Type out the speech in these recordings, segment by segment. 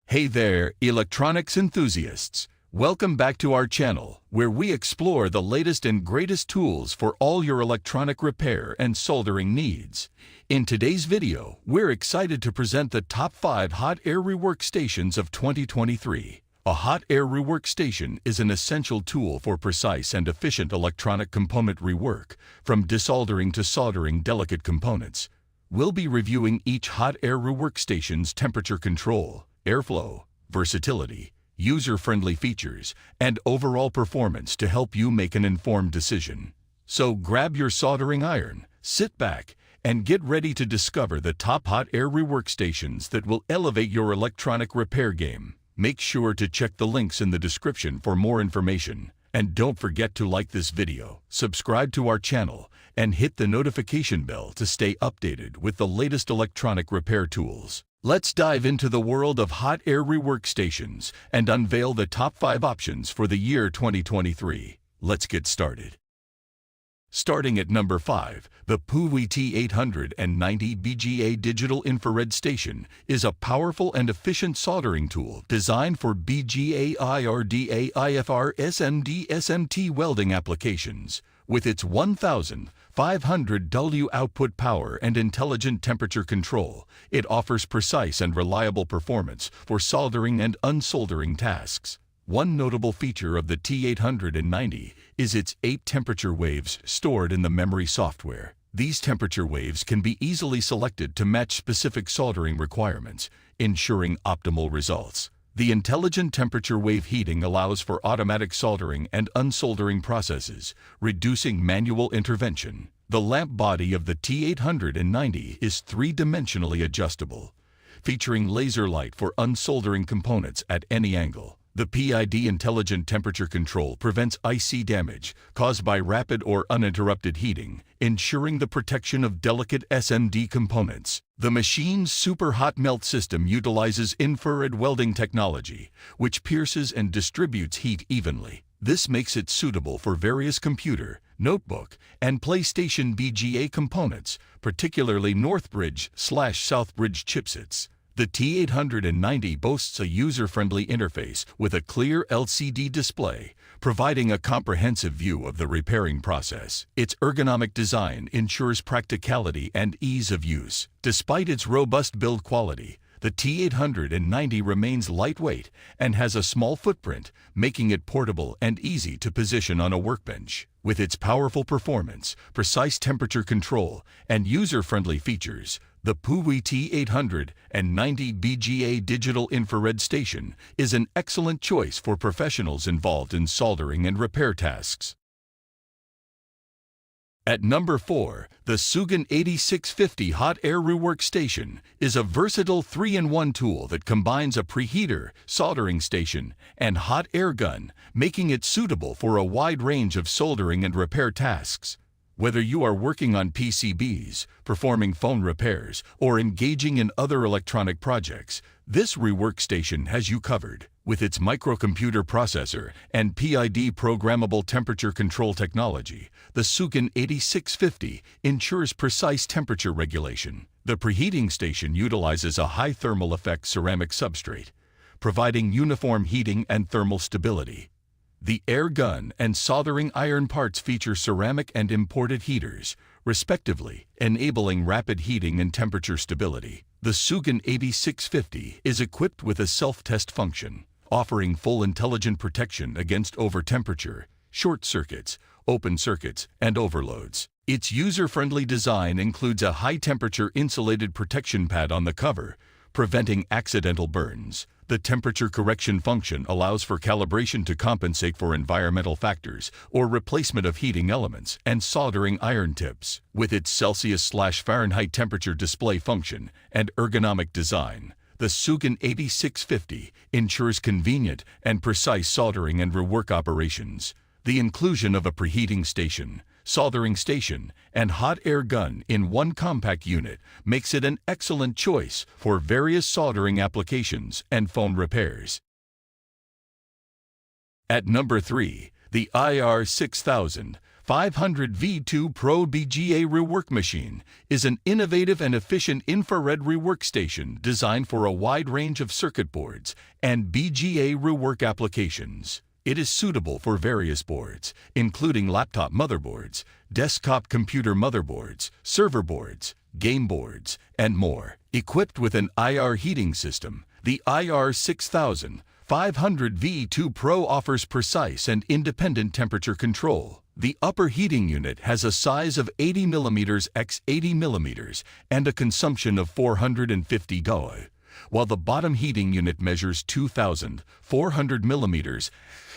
Hey there, electronics enthusiasts! Welcome back to our channel, where we explore the latest and greatest tools for all your electronic repair and soldering needs. In today's video, we're excited to present the top 5 hot air rework stations of 2023. A hot air rework station is an essential tool for precise and efficient electronic component rework, from desoldering to soldering delicate components. We'll be reviewing each hot air rework station's temperature control, airflow, versatility, user-friendly features, and overall performance to help you make an informed decision. So grab your soldering iron, sit back, and get ready to discover the top hot air rework stations that will elevate your electronic repair game. Make sure to check the links in the description for more information. And don't forget to like this video, subscribe to our channel, and hit the notification bell to stay updated with the latest electronic repair tools. Let's dive into the world of hot air rework stations and unveil the top 5 options for the year 2023. Let's get started. Starting at number 5, the PUHUI T890 BGA Digital Infrared Station is a powerful and efficient soldering tool designed for BGA IRDA IFR SMD SMT welding applications. With its 1,500 W output power and intelligent temperature control, it offers precise and reliable performance for soldering and unsoldering tasks. One notable feature of the T890 is its 8 temperature waves stored in the memory software. These temperature waves can be easily selected to match specific soldering requirements, ensuring optimal results. The intelligent temperature wave heating allows for automatic soldering and unsoldering processes, reducing manual intervention. The lamp body of the T890 is 3-dimensionally adjustable, featuring laser light for unsoldering components at any angle. The PID intelligent temperature control prevents IC damage caused by rapid or uninterrupted heating, ensuring the protection of delicate SMD components. The machine's super hot melt system utilizes infrared welding technology, which pierces and distributes heat evenly. This makes it suitable for various computer, notebook, and PlayStation BGA components, particularly Northbridge/Southbridge chipsets. The T890 boasts a user-friendly interface with a clear LCD display, providing a comprehensive view of the repairing process. Its ergonomic design ensures practicality and ease of use. Despite its robust build quality, the T890 remains lightweight and has a small footprint, making it portable and easy to position on a workbench. With its powerful performance, precise temperature control, and user-friendly features, the PUHUI T890 BGA Digital Infrared Station is an excellent choice for professionals involved in soldering and repair tasks. At number 4, the SUGON 8650 Hot Air Rework Station is a versatile 3-in-1 tool that combines a preheater, soldering station, and hot air gun, making it suitable for a wide range of soldering and repair tasks. Whether you are working on PCBs, performing phone repairs, or engaging in other electronic projects, this rework station has you covered. With its microcomputer processor and PID programmable temperature control technology, the SUGON 8650 ensures precise temperature regulation. The preheating station utilizes a high thermal effect ceramic substrate, providing uniform heating and thermal stability. The air gun and soldering iron parts feature ceramic and imported heaters, respectively, enabling rapid heating and temperature stability. The SUGON 8650 is equipped with a self-test function, offering full intelligent protection against overtemperature, short circuits, open circuits, and overloads. Its user-friendly design includes a high-temperature insulated protection pad on the cover, preventing accidental burns. The temperature correction function allows for calibration to compensate for environmental factors or replacement of heating elements and soldering iron tips. With its Celsius/Fahrenheit temperature display function and ergonomic design, the SUGON 8650 ensures convenient and precise soldering and rework operations. The inclusion of a preheating station, soldering station, and hot air gun in one compact unit makes it an excellent choice for various soldering applications and phone repairs. At number 3, the IR6000 500V2 Pro BGA Rework Machine is an innovative and efficient infrared rework station designed for a wide range of circuit boards and BGA rework applications. It is suitable for various boards, including laptop motherboards, desktop computer motherboards, server boards, game boards, and more. Equipped with an IR heating system, the IR6000 500V2 Pro offers precise and independent temperature control. The upper heating unit has a size of 80 mm x 80 mm and a consumption of 450 GOE, while the bottom heating unit measures 2,400 mm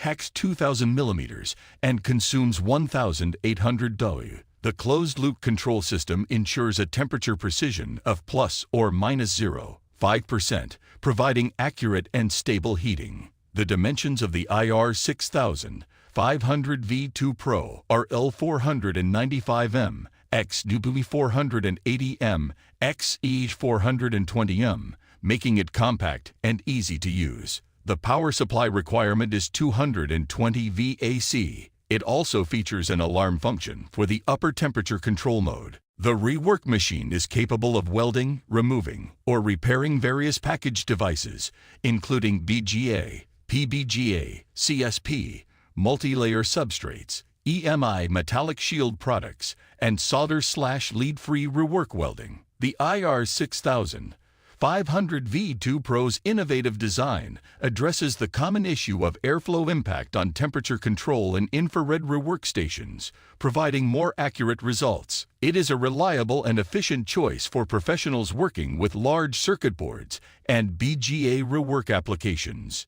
x 2,000 mm and consumes 1,800 GOE. The closed-loop control system ensures a temperature precision of plus or minus 0.5%, providing accurate and stable heating. The dimensions of the IR6000 500V2 Pro are L495M x 480M x 420M, making it compact and easy to use. The power supply requirement is 220 VAC. It also features an alarm function for the upper temperature control mode. The rework machine is capable of welding, removing, or repairing various packaged devices, including BGA, PBGA, CSP, multi-layer substrates, EMI metallic shield products, and solder/lead-free rework welding. The IR6000 500V2 Pro's innovative design addresses the common issue of airflow impact on temperature control in infrared rework stations, providing more accurate results. It is a reliable and efficient choice for professionals working with large circuit boards and BGA rework applications.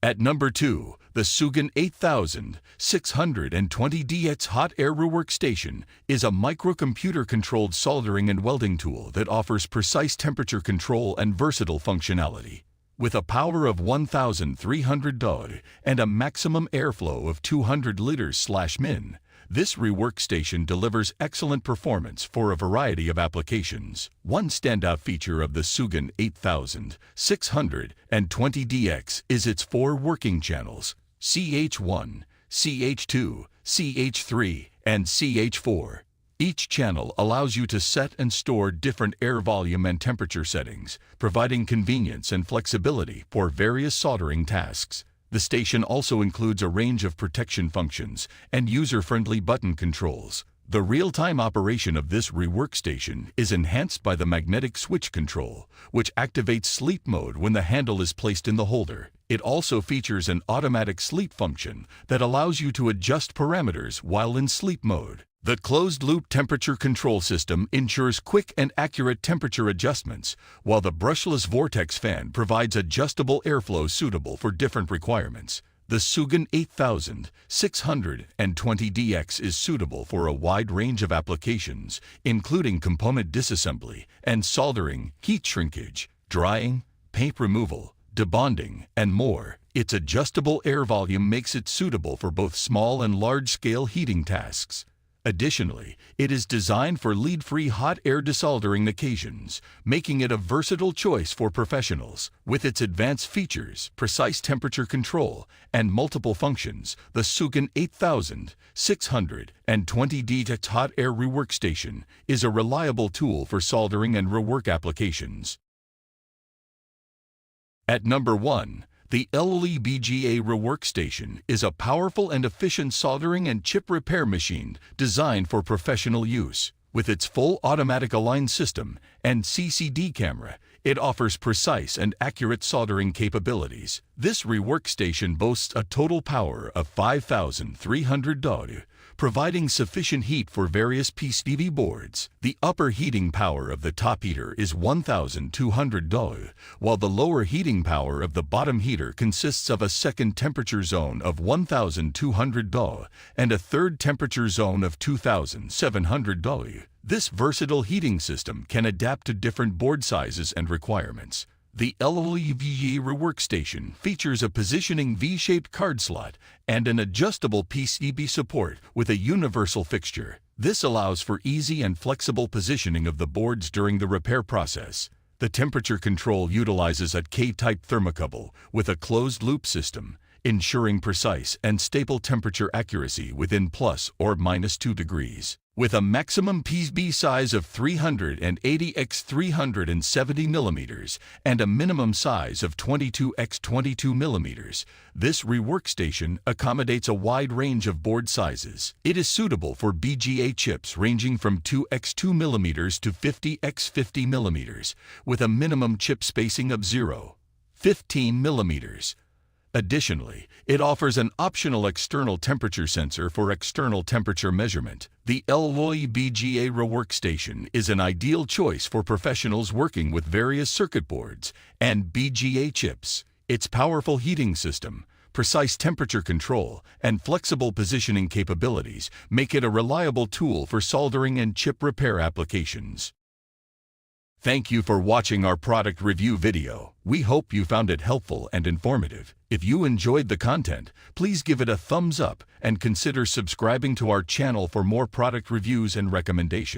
At number 2, the SUGON 8620DX Hot Air Rework Station is a microcomputer-controlled soldering and welding tool that offers precise temperature control and versatile functionality. With a power of 1,300 DOE and a maximum airflow of 200 liters/min, this rework station delivers excellent performance for a variety of applications. One standout feature of the SUGON 8620DX is its 4 working channels: CH1, CH2, CH3, and CH4. Each channel allows you to set and store different air volume and temperature settings, providing convenience and flexibility for various soldering tasks. The station also includes a range of protection functions and user-friendly button controls. The real-time operation of this rework station is enhanced by the magnetic switch control, which activates sleep mode when the handle is placed in the holder. It also features an automatic sleep function that allows you to adjust parameters while in sleep mode. The closed-loop temperature control system ensures quick and accurate temperature adjustments, while the brushless vortex fan provides adjustable airflow suitable for different requirements. The SUGON 8620DX is suitable for a wide range of applications, including component disassembly and soldering, heat shrinkage, drying, paint removal, debonding, and more. Its adjustable air volume makes it suitable for both small and large-scale heating tasks. Additionally, it is designed for lead-free hot air desoldering occasions, making it a versatile choice for professionals. With its advanced features, precise temperature control, and multiple functions, the SUGON 8620DX Hot Air Rework Station is a reliable tool for soldering and rework applications. At number 1, the LLE BGA Rework Station is a powerful and efficient soldering and chip repair machine designed for professional use. With its full automatic align system and CCD camera, it offers precise and accurate soldering capabilities. This rework station boasts a total power of 5,300 DOE, providing sufficient heat for various PCB boards. The upper heating power of the top heater is 1,200 DOE, while the lower heating power of the bottom heater consists of a second temperature zone of 1,200 DOE and a third temperature zone of 2,700 DOE. This versatile heating system can adapt to different board sizes and requirements. The LLE BGA Rework Station features a positioning V-shaped card slot and an adjustable PCB support with a universal fixture. This allows for easy and flexible positioning of the boards during the repair process. The temperature control utilizes a K-type thermocouple with a closed-loop system. ensuring precise and stable temperature accuracy within plus or minus 2 degrees. With a maximum PCB size of 380 x 370 millimeters and a minimum size of 22 x 22 millimeters, this rework station accommodates a wide range of board sizes. It is suitable for BGA chips ranging from 2 x 2 millimeters to 50 x 50 millimeters, with a minimum chip spacing of 0.15 millimeters. Additionally, it offers an optional external temperature sensor for external temperature measurement. The Aliexpress BGA Rework Station is an ideal choice for professionals working with various circuit boards and BGA chips. Its powerful heating system, precise temperature control, and flexible positioning capabilities make it a reliable tool for soldering and chip repair applications. Thank you for watching our product review video. We hope you found it helpful and informative. If you enjoyed the content, please give it a thumbs up and consider subscribing to our channel for more product reviews and recommendations.